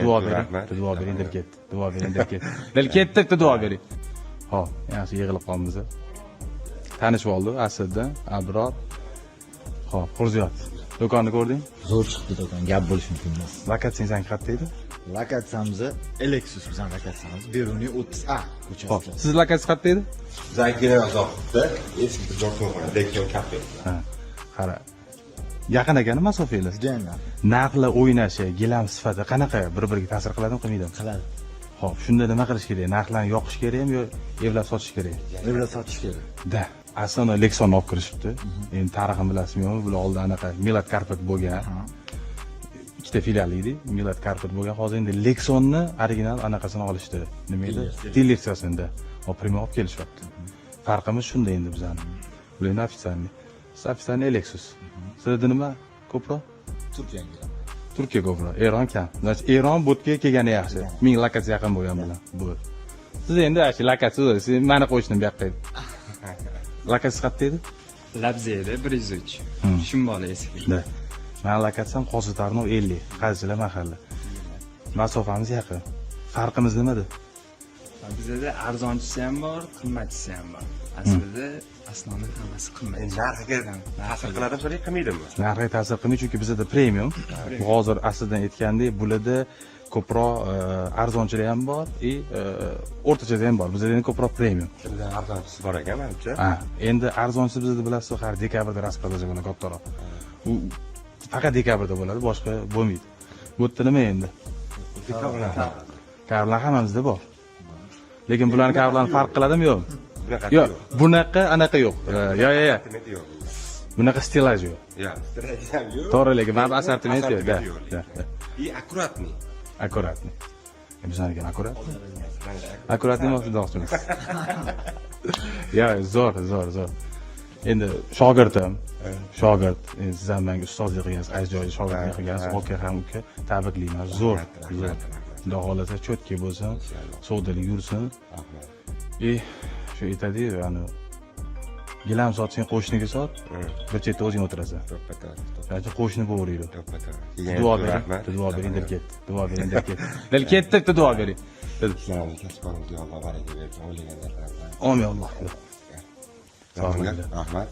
duo bering, duo bering, dil ketdi, duo bering, dil ketdi. Dil ketdi, duo bering. Hop, yaxshi yig'ilib qolamiz. Tanishib oldi Asaddan, Abror. Hop, Xurziyot. Do'konni ko'rding? Zo'r chiqdi do'kon, gap bo'lish mumkin emas. Lokatsiyang qayerda edi? Lokatsiyamiz Lexus bizning lokatsiyamiz Beruniy 30A ko'chasida. Hop, siz lokatsiya qayerda edi? Zangina uzoqda eski tijorat Legion kafe. Ha, qara. Yaqin ekani masofalar. Juda ham Narxlar o'ynashi, gilam sifati qanaqa? Bir-biriga ta'sir qiladimi, qilmaydimi? qiladi. Hop, shunda nima qilish kerak? Narxlarni yoqish kerakmi yo evlab sotish kerak? Evlab sotish kerak. Da. Aslida Lexonni olib kirishibdi. Endi tarixini bilasizmi? Bular oldin anaqa Milad Carpet bo'lgan. Ikkita filial edi. Milad Carpet bo'lgan. Hozir endi Lexonni original anaqasini olishdi. Nima edi? Dilersiyasida. Hop, primo olib kelishyapti. Farqimiz shunda endi bizani. Bular ofitsialniy. Ofitsialniy Lexus. Sizda nima ko'proq? Turkiyaga. Turkiya ko'proq, Eron kam. Значит, Eron butga kelgani yaxshi. Ming lokatsiya yaqin bo'lgan bilan. Bu. Siz endi ashi lokatsiya, siz meni qo'yishni bu yoqqa edi. Lokatsiya qayerda edi? Labziyada 103. Shimbola eski. Da. Men lokatsiyam Qozi Tarnov 50, Qazilar mahalla. Masofamiz yaqin. Farqimiz nimada? Bizda arzonchisi ham bor, qimmatchisi ham bor. Aslida asnoning hammasi qimmat. Narxiga ta'sir qiladimi, so'ray qilmaydimi? Narxiga ta'sir qilmaydi, chunki bizda premium. Hozir aslida aytgandek, bularda ko'proq arzonchilar ham bor, o'rtachada ham bor. Bizda endi ko'proq premium. Shundan arzonchisi bor ekan, menimcha. Ha, endi arzonchisi bizda bilasiz, har dekabrda rasprodaja bo'ladi kattaroq. U faqat dekabrda bo'ladi, boshqa bo'lmaydi. Bu yerda nima endi? Kablar hammamizda bor. Lekin bularning kablarni farq qiladimi yo'q? Yo'q, bunaqa anaqa yo'q. Yo. Bunaqa stilaj yo'q. Ya, stilaj ham yo'q. To'g'ri, lekin mana assortiment yo'q. Da. И аккуратный. Akkuratni. Bizlarga akkurat. Akkuratni emas demoqchimiz. Ya, zo'r. Endi shogirdim. Shogird, siz ham menga ustozlik qilgansiz, ajoyib shogirdlik qilgansiz, aka ham uka, tabriklayman. Zo'r. Xudo xolasa cho'tki bo'lsin, sodalik yursin. Shu aytadi-yu, ya'ni gilam sotsang qo'shniga sot, bir chetda o'zing o'tirasan. Yoki qo'shni bo'g'raydi. Duo bering, duo bering, dil ketdi. Duo bering, dil ketdi. Dil ketdi, duo bering. Sizlarning kasbingiz Alloh baraka bersin, o'ylaganlaringiz. Amin Alloh. Rahmat.